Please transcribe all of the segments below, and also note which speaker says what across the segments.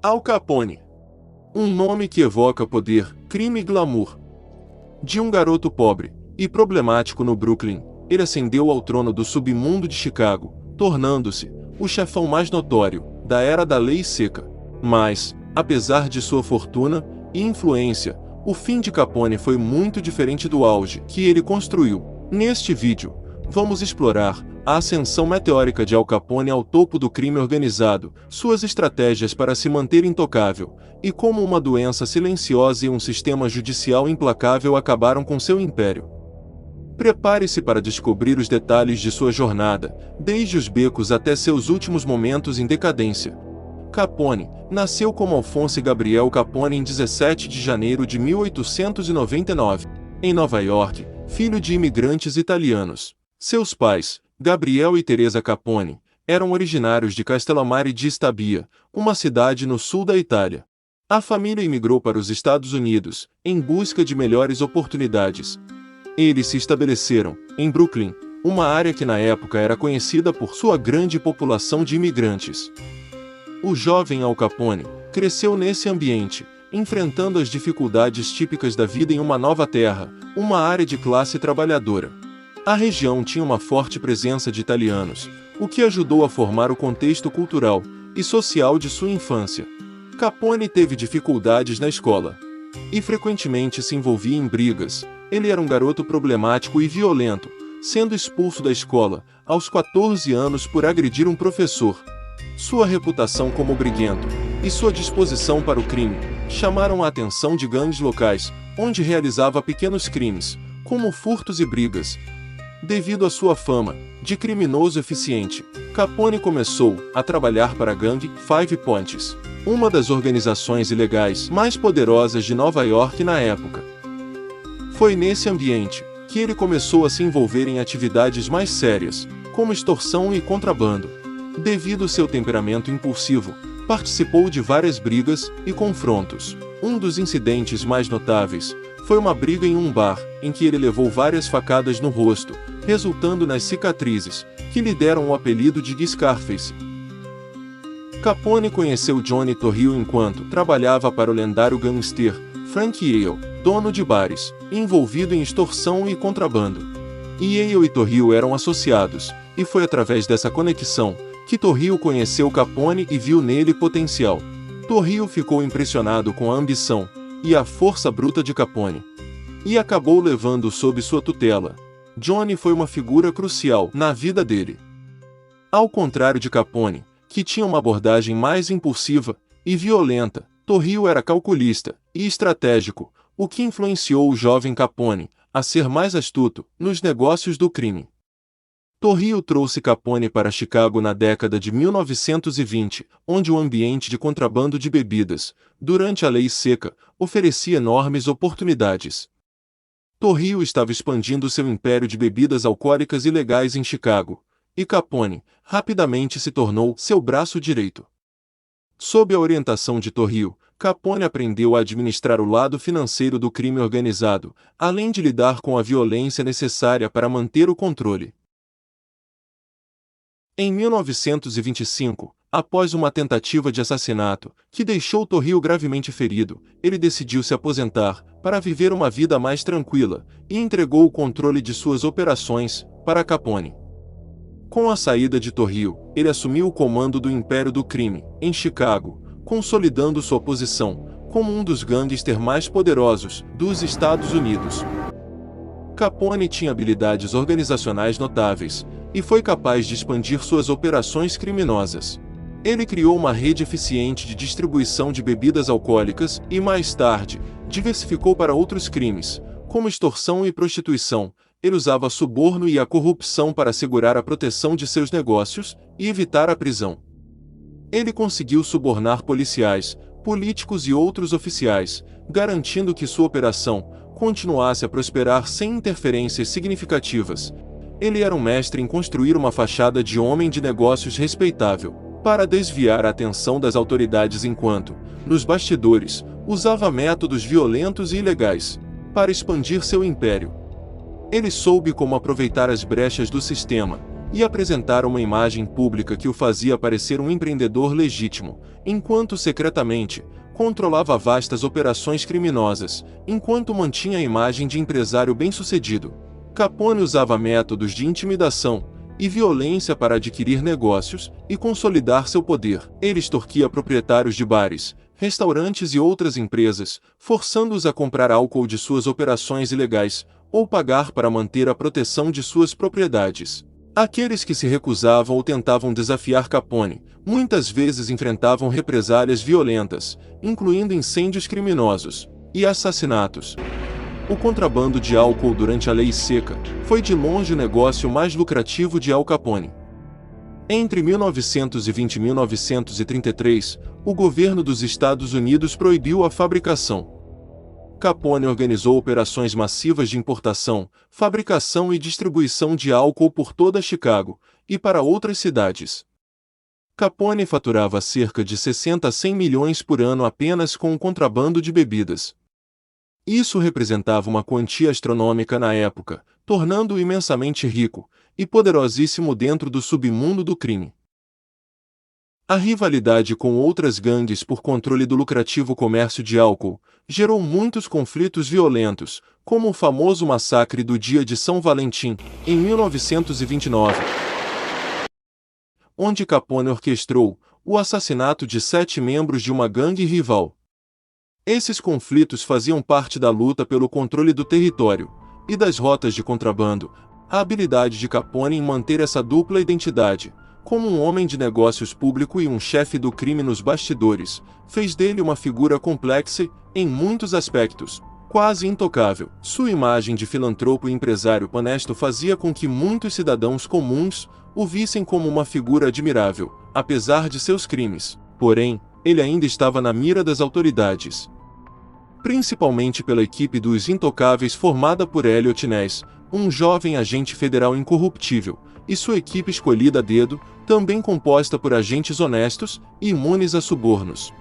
Speaker 1: Al Capone. Um nome que evoca poder, crime e glamour. De um garoto pobre e problemático no Brooklyn, ele ascendeu ao trono do submundo de Chicago, tornando-se o chefão mais notório da era da lei seca. Mas, apesar de sua fortuna e influência, o fim de Capone foi muito diferente do auge que ele construiu. Neste vídeo, vamos explorar a ascensão meteórica de Al Capone ao topo do crime organizado, suas estratégias para se manter intocável, e como uma doença silenciosa e um sistema judicial implacável acabaram com seu império. Prepare-se para descobrir os detalhes de sua jornada, desde os becos até seus últimos momentos em decadência. Capone nasceu como Alphonse Gabriel Capone em 17 de janeiro de 1899, em Nova York, filho de imigrantes italianos. Seus pais, Gabriel e Teresa Capone, eram originários de Castellammare di Stabia, uma cidade no sul da Itália. A família imigrou para os Estados Unidos, em busca de melhores oportunidades. Eles se estabeleceram em Brooklyn, uma área que na época era conhecida por sua grande população de imigrantes. O jovem Al Capone cresceu nesse ambiente, enfrentando as dificuldades típicas da vida em uma nova terra, uma área de classe trabalhadora. A região tinha uma forte presença de italianos, o que ajudou a formar o contexto cultural e social de sua infância. Capone teve dificuldades na escola e frequentemente se envolvia em brigas. Ele era um garoto problemático e violento, sendo expulso da escola aos 14 anos por agredir um professor. Sua reputação como briguento e sua disposição para o crime chamaram a atenção de gangues locais, onde realizava pequenos crimes, como furtos e brigas. Devido à sua fama de criminoso eficiente, Capone começou a trabalhar para a gangue Five Points, uma das organizações ilegais mais poderosas de Nova York na época. Foi nesse ambiente que ele começou a se envolver em atividades mais sérias, como extorsão e contrabando. Devido ao seu temperamento impulsivo, participou de várias brigas e confrontos. Um dos incidentes mais notáveis foi uma briga em um bar, em que ele levou várias facadas no rosto, resultando nas cicatrizes, que lhe deram o apelido de Scarface. Capone conheceu Johnny Torrio enquanto trabalhava para o lendário gangster Frank Yale, dono de bares, envolvido em extorsão e contrabando. Yale e Torrio eram associados, e foi através dessa conexão que Torrio conheceu Capone e viu nele potencial. Torrio ficou impressionado com a ambição e a força bruta de Capone, e acabou levando-o sob sua tutela. Johnny foi uma figura crucial na vida dele. Ao contrário de Capone, que tinha uma abordagem mais impulsiva e violenta, Torrio era calculista e estratégico, o que influenciou o jovem Capone a ser mais astuto nos negócios do crime. Torrio trouxe Capone para Chicago na década de 1920, onde o ambiente de contrabando de bebidas, durante a lei seca, oferecia enormes oportunidades. Torrio estava expandindo seu império de bebidas alcoólicas ilegais em Chicago, e Capone rapidamente se tornou seu braço direito. Sob a orientação de Torrio, Capone aprendeu a administrar o lado financeiro do crime organizado, além de lidar com a violência necessária para manter o controle. Em 1925, após uma tentativa de assassinato, que deixou Torrio gravemente ferido, ele decidiu se aposentar, para viver uma vida mais tranquila, e entregou o controle de suas operações para Capone. Com a saída de Torrio, ele assumiu o comando do Império do Crime, em Chicago, consolidando sua posição como um dos gangsters mais poderosos dos Estados Unidos. Capone tinha habilidades organizacionais notáveis, e foi capaz de expandir suas operações criminosas. Ele criou uma rede eficiente de distribuição de bebidas alcoólicas e, mais tarde, diversificou para outros crimes, como extorsão e prostituição. Ele usava suborno e a corrupção para assegurar a proteção de seus negócios e evitar a prisão. Ele conseguiu subornar policiais, políticos e outros oficiais, garantindo que sua operação continuasse a prosperar sem interferências significativas. Ele era um mestre em construir uma fachada de homem de negócios respeitável, para desviar a atenção das autoridades enquanto, nos bastidores, usava métodos violentos e ilegais para expandir seu império. Ele soube como aproveitar as brechas do sistema e apresentar uma imagem pública que o fazia parecer um empreendedor legítimo, enquanto secretamente controlava vastas operações criminosas, enquanto mantinha a imagem de empresário bem-sucedido. Capone usava métodos de intimidação e violência para adquirir negócios e consolidar seu poder. Ele extorquia proprietários de bares, restaurantes e outras empresas, forçando-os a comprar álcool de suas operações ilegais, ou pagar para manter a proteção de suas propriedades. Aqueles que se recusavam ou tentavam desafiar Capone, muitas vezes enfrentavam represálias violentas, incluindo incêndios criminosos e assassinatos. O contrabando de álcool durante a Lei Seca foi de longe o negócio mais lucrativo de Al Capone. Entre 1920 e 1933, o governo dos Estados Unidos proibiu a fabricação. Capone organizou operações massivas de importação, fabricação e distribuição de álcool por toda Chicago e para outras cidades. Capone faturava cerca de 60 a 100 milhões por ano apenas com o contrabando de bebidas. Isso representava uma quantia astronômica na época, tornando-o imensamente rico e poderosíssimo dentro do submundo do crime. A rivalidade com outras gangues por controle do lucrativo comércio de álcool gerou muitos conflitos violentos, como o famoso massacre do Dia de São Valentim, em 1929, onde Capone orquestrou o assassinato de 7 membros de uma gangue rival. Esses conflitos faziam parte da luta pelo controle do território e das rotas de contrabando. A habilidade de Capone em manter essa dupla identidade, como um homem de negócios público e um chefe do crime nos bastidores, fez dele uma figura complexa e, em muitos aspectos, quase intocável. Sua imagem de filantropo e empresário honesto fazia com que muitos cidadãos comuns o vissem como uma figura admirável, apesar de seus crimes. Porém, ele ainda estava na mira das autoridades, principalmente pela equipe dos Intocáveis formada por Elliot Ness, um jovem agente federal incorruptível, e sua equipe escolhida a dedo, também composta por agentes honestos e imunes a subornos.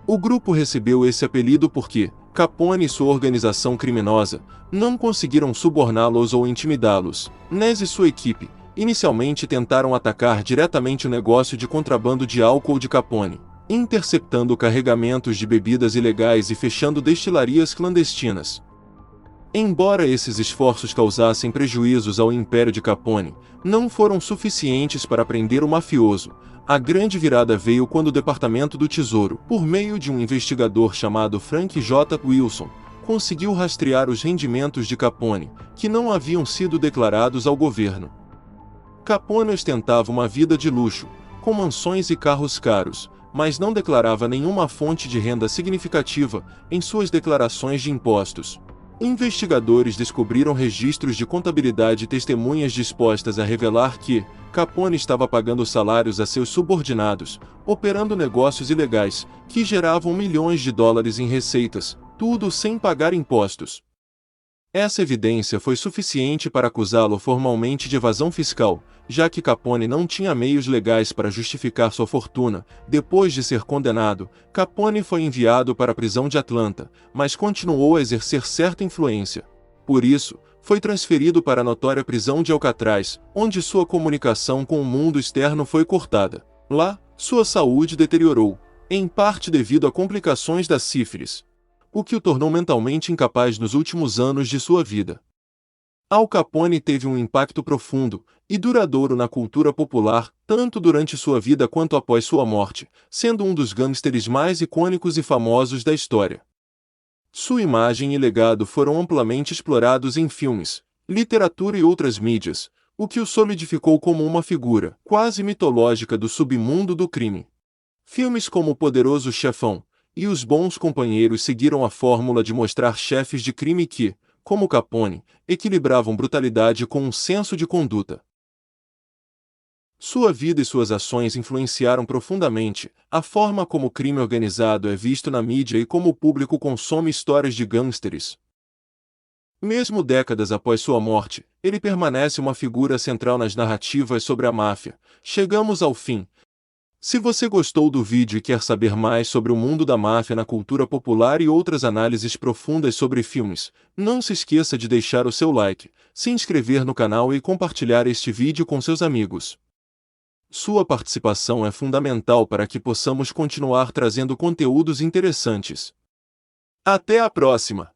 Speaker 1: O grupo recebeu esse apelido porque Capone e sua organização criminosa não conseguiram suborná-los ou intimidá-los. Ness e sua equipe inicialmente tentaram atacar diretamente o negócio de contrabando de álcool de Capone, interceptando carregamentos de bebidas ilegais e fechando destilarias clandestinas. Embora esses esforços causassem prejuízos ao império de Capone, não foram suficientes para prender o mafioso. A grande virada veio quando o Departamento do Tesouro, por meio de um investigador chamado Frank J. Wilson, conseguiu rastrear os rendimentos de Capone, que não haviam sido declarados ao governo. Capone ostentava uma vida de luxo, com mansões e carros caros, mas não declarava nenhuma fonte de renda significativa em suas declarações de impostos. Investigadores descobriram registros de contabilidade e testemunhas dispostas a revelar que Capone estava pagando salários a seus subordinados, operando negócios ilegais, que geravam milhões de dólares em receitas, tudo sem pagar impostos. Essa evidência foi suficiente para acusá-lo formalmente de evasão fiscal, já que Capone não tinha meios legais para justificar sua fortuna. Depois de ser condenado, Capone foi enviado para a prisão de Atlanta, mas continuou a exercer certa influência. Por isso, foi transferido para a notória prisão de Alcatraz, onde sua comunicação com o mundo externo foi cortada. Lá, sua saúde deteriorou, em parte devido a complicações da sífilis, o que o tornou mentalmente incapaz nos últimos anos de sua vida. Al Capone teve um impacto profundo e duradouro na cultura popular, tanto durante sua vida quanto após sua morte, sendo um dos gangsters mais icônicos e famosos da história. Sua imagem e legado foram amplamente explorados em filmes, literatura e outras mídias, o que o solidificou como uma figura quase mitológica do submundo do crime. Filmes como O Poderoso Chefão e Os Bons Companheiros seguiram a fórmula de mostrar chefes de crime que, como Capone, equilibravam brutalidade com um senso de conduta. Sua vida e suas ações influenciaram profundamente a forma como o crime organizado é visto na mídia e como o público consome histórias de gangsters. Mesmo décadas após sua morte, ele permanece uma figura central nas narrativas sobre a máfia. Chegamos ao fim Se você gostou do vídeo e quer saber mais sobre o mundo da máfia na cultura popular e outras análises profundas sobre filmes, não se esqueça de deixar o seu like, se inscrever no canal e compartilhar este vídeo com seus amigos. Sua participação é fundamental para que possamos continuar trazendo conteúdos interessantes. Até a próxima!